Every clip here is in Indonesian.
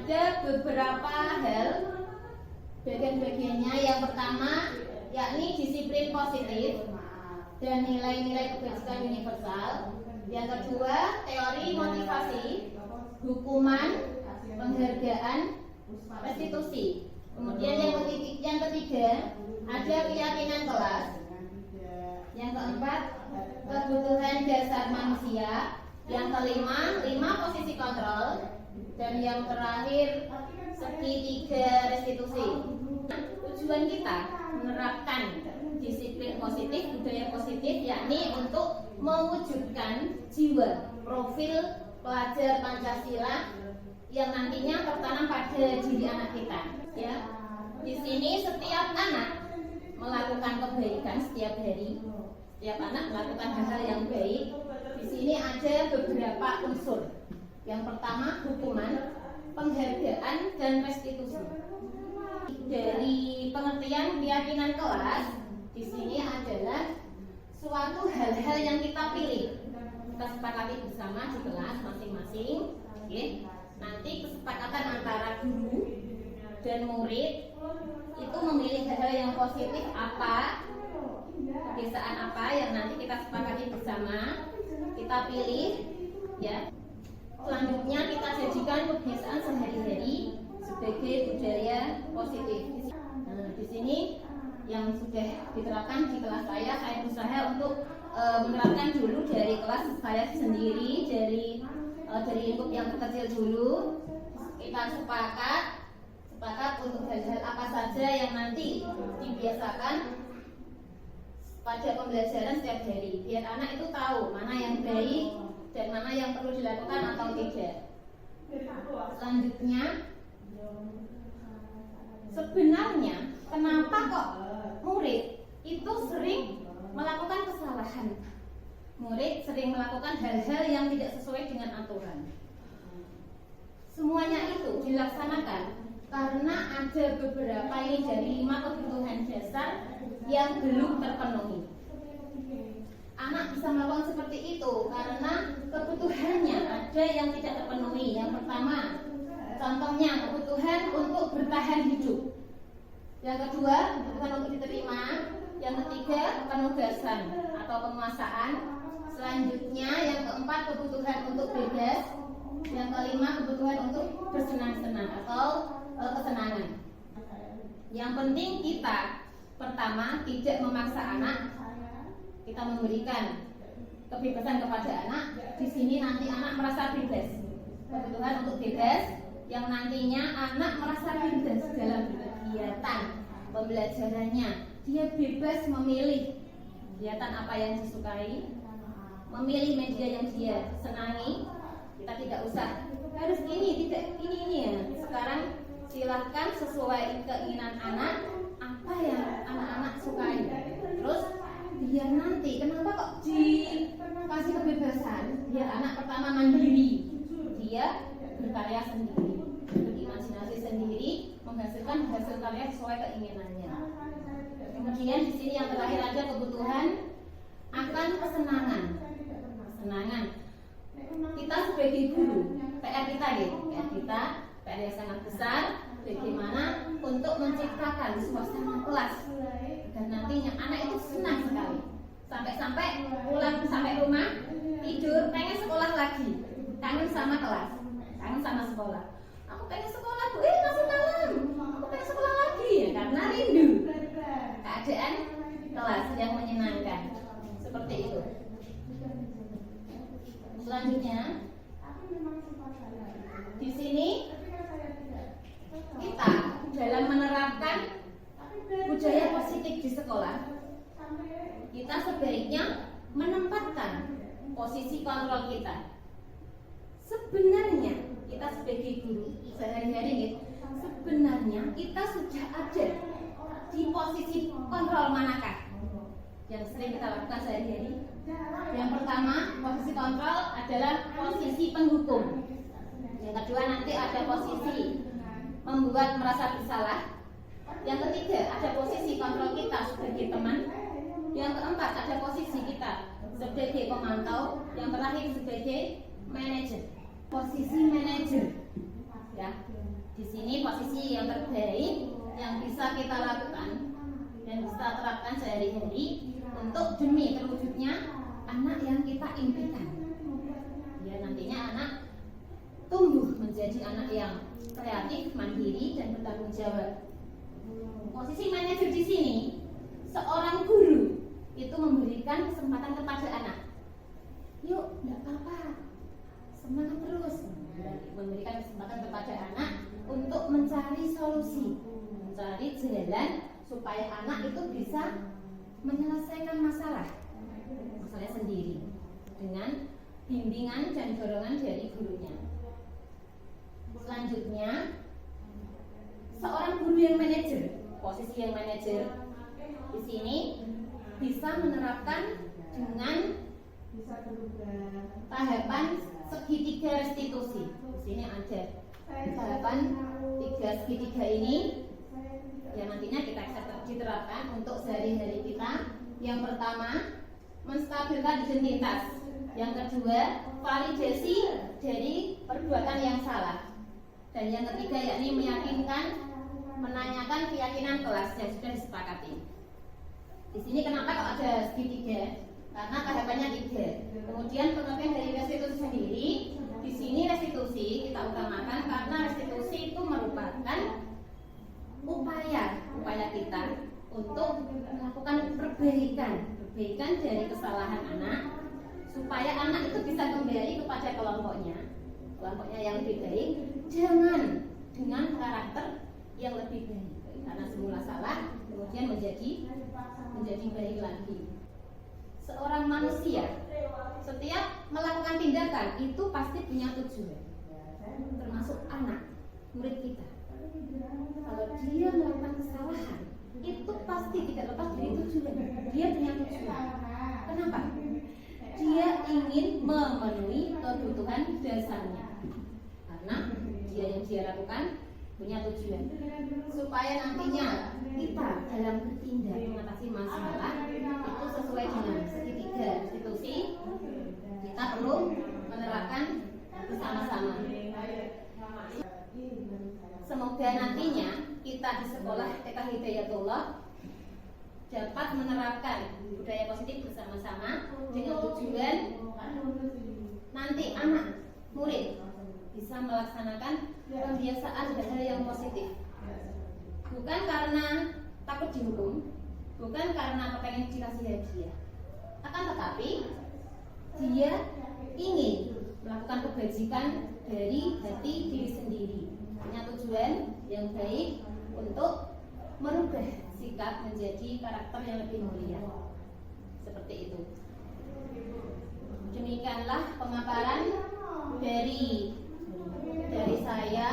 ada beberapa hal bagian-bagiannya. Yang pertama yakni disiplin positif dan nilai-nilai kebajikan universal. Yang kedua teori motivasi, hukuman, penghargaan, restitusi. Kemudian yang ketiga ada keyakinan kelas. Yang keempat kebutuhan dasar manusia. Yang kelima posisi kontrol. Dan yang terakhir segitiga restitusi. Tujuan kita menerapkan disiplin positif, budaya positif, yakni untuk mewujudkan jiwa profil pelajar Pancasila yang nantinya tertanam pada diri anak kita. Ya, di sini setiap anak melakukan kebaikan setiap hari. Setiap anak melakukan hal-hal yang baik. Di sini ada beberapa unsur. Yang pertama hukuman, penghargaan, dan restitusi. Dari pengertian keyakinan kelas, di sini adalah suatu hal-hal yang kita pilih. Kita sepakati bersama di kelas masing-masing. Oke. Nanti kesepakatan antara guru dan murid itu memilih hal-hal yang positif apa, kebiasaan apa yang nanti kita sepakati bersama, kita pilih, ya. Selanjutnya kita jadikan kebiasaan sehari-hari sebagai budaya positif. Nah, di sini yang sudah diterapkan di kelas saya berusaha untuk menerapkan dulu dari kelas saya sendiri, dari lingkup yang terkecil dulu. Kita sepakat untuk hal-hal apa saja yang nanti dibiasakan pada pembelajaran setiap hari, biar anak itu tahu mana yang baik dan mana yang perlu dilakukan atau tidak. Selanjutnya, sebenarnya kenapa kok murid itu sering melakukan kesalahan? Murid sering melakukan hal-hal yang tidak sesuai dengan aturan. Semuanya itu dilaksanakan karena ada beberapa ini dari 5 kebutuhan dasar yang belum terpenuhi. Anak bisa melakukan seperti itu karena kebutuhannya ada yang tidak terpenuhi. Yang pertama, contohnya kebutuhan untuk bertahan hidup. Yang kedua, kebutuhan untuk diterima. Yang ketiga, penugasan atau penguasaan. Selanjutnya, yang keempat, kebutuhan untuk bebas. Yang kelima, kebutuhan untuk bersenang-senang atau kesenangan. Yang penting kita pertama tidak memaksa anak. Kita memberikan kebebasan kepada anak. Di sini nanti anak merasa bebas. Kebutuhan untuk bebas yang nantinya anak merasa bebas dalam kegiatan pembelajarannya. Dia bebas memilih kegiatan apa yang disukai, memilih media yang dia senangi. Kita tidak usah harus ini, tidak ini ya. Sekarang silahkan sesuai keinginan anak apa yang anak-anak sukai. Terus biar nanti kenapa kok dikasih kebebasan, biar anak pertama mandiri, dia berkarya sendiri, berimajinasi sendiri, menghasilkan hasil karya sesuai keinginannya. Kemudian di sini yang terakhir ada kebutuhan akan kesenangan. Kita sebagai guru, PR kita PR yang sangat besar, bagaimana untuk menciptakan suasana kelas dan nantinya anak itu senang sekali. Sampai pulang sampai rumah tidur pengen sekolah lagi, kangen sama kelas, kangen sama sekolah. Aku pengen sekolah bu, masih malam. Aku pengen sekolah lagi ya, karena rindu keadaan kelas yang menyenangkan. Seperti itu. Selanjutnya, di sini kita dalam menerapkan budaya positif di sekolah, kita sebaiknya menempatkan posisi kontrol kita. Sebenarnya kita sebagai guru sehari-hari, sebenarnya kita sudah ada di posisi kontrol manakah yang sering kita lakukan sehari-hari. Yang pertama, posisi kontrol adalah posisi penghukum. Yang kedua, nanti ada posisi membuat merasa bersalah. Yang ketiga, ada posisi kontrol kita sebagai teman. Yang keempat, ada posisi kita sebagai pemantau. Yang terakhir sebagai manajer. Posisi manajer, ya. Di sini posisi yang terbaik yang bisa kita lakukan dan bisa terapkan sehari-hari untuk demi terwujudnya anak yang kita impikan. Ya, nantinya anak tumbuh menjadi anak yang kreatif, mandiri, dan bertanggung jawab. Posisi manajer di sini, seorang guru itu memberikan kesempatan kepada anak. Yuk, enggak apa-apa, semangat terus. Memberikan kesempatan kepada anak untuk mencari solusi, mencari jalan supaya anak itu bisa menyelesaikan masalahnya sendiri dengan bimbingan dan dorongan dari gurunya. Selanjutnya, seorang guru yang manajer, posisi yang manajer di sini bisa menerapkan dengan tahapan segitiga restitusi. Di sini ada tahapan 3 segitiga ini yang nantinya kita bisa diterapkan untuk sehari-hari kita. Yang pertama, menstabilkan identitas. Yang kedua, validasi dari perbuatan yang salah. Dan yang ketiga yakni meyakinkan, menanyakan keyakinan kelas yang sudah disepakati. Di sini kenapa kok ada segitiga? Karena tahapannya 3. Kemudian pengertian dari restitusi sendiri, di sini restitusi kita utamakan karena restitusi itu merupakan upaya kita untuk melakukan perbaikan dari kesalahan anak supaya anak itu bisa kembali kepada kelompoknya yang lebih baik, jangan dengan karakter yang lebih baik, karena semula salah kemudian menjadi baik lagi. Seorang manusia setiap melakukan tindakan itu pasti punya tujuan, termasuk anak murid kita. Kalau dia melakukan kesalahan itu pasti tidak lepas dari tujuan. Dia punya tujuan. Kenapa? Dia ingin memenuhi kebutuhan dasarnya. Karena dia lakukan punya tujuan. Supaya nantinya kita dalam bertindak mengatasi masalah itu sesuai dengan segitiga restitusi, kita perlu menerapkan bersama-sama. Semoga nantinya kita di sekolah TK Hidayatullah dapat menerapkan budaya positif bersama-sama dengan tujuan nanti anak murid bisa melaksanakan kebiasaan hal yang positif, bukan karena takut dihukum, bukan karena kepengen dikasih hadiah, akan tetapi dia ingin melakukan kebajikan dari hati diri sendiri, punya tujuan yang baik untuk merubah sikap menjadi karakter yang lebih mulia. Seperti itu. Demikianlah pemaparan dari saya,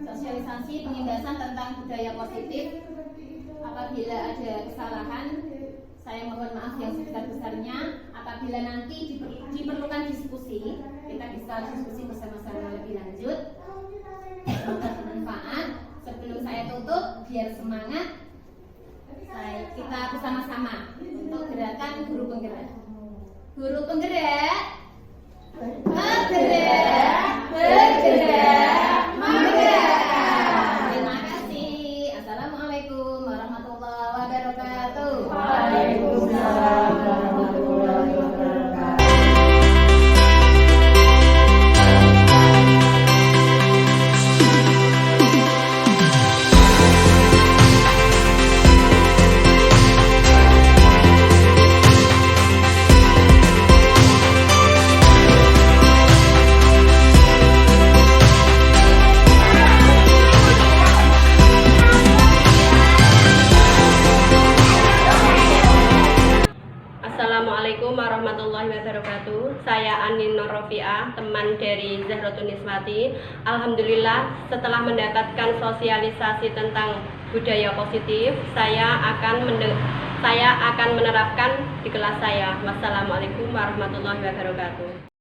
sosialisasi pengindasan tentang budaya positif. Apabila ada kesalahan, saya mohon maaf yang sebesar-besarnya. Apabila nanti diperlukan diskusi, kita bisa diskusi bersama-sama lebih lanjut. Semoga bermanfaat. Sebelum saya tutup, biar semangat, kita bersama-sama untuk gerakan guru penggerak. Guru penggerak, bergerak, menggerakkan. Terima kasih. Assalamualaikum warahmatullahi wabarakatuh. Waalaikumsalam warahmatullahi wabarakatuh. Assalamualaikum warahmatullahi wabarakatuh. Saya Anin Nur Rofiah, teman dari Zahratun Niswati. Alhamdulillah, setelah mendapatkan sosialisasi tentang budaya positif, saya akan menerapkan di kelas saya. Wassalamualaikum warahmatullahi wabarakatuh.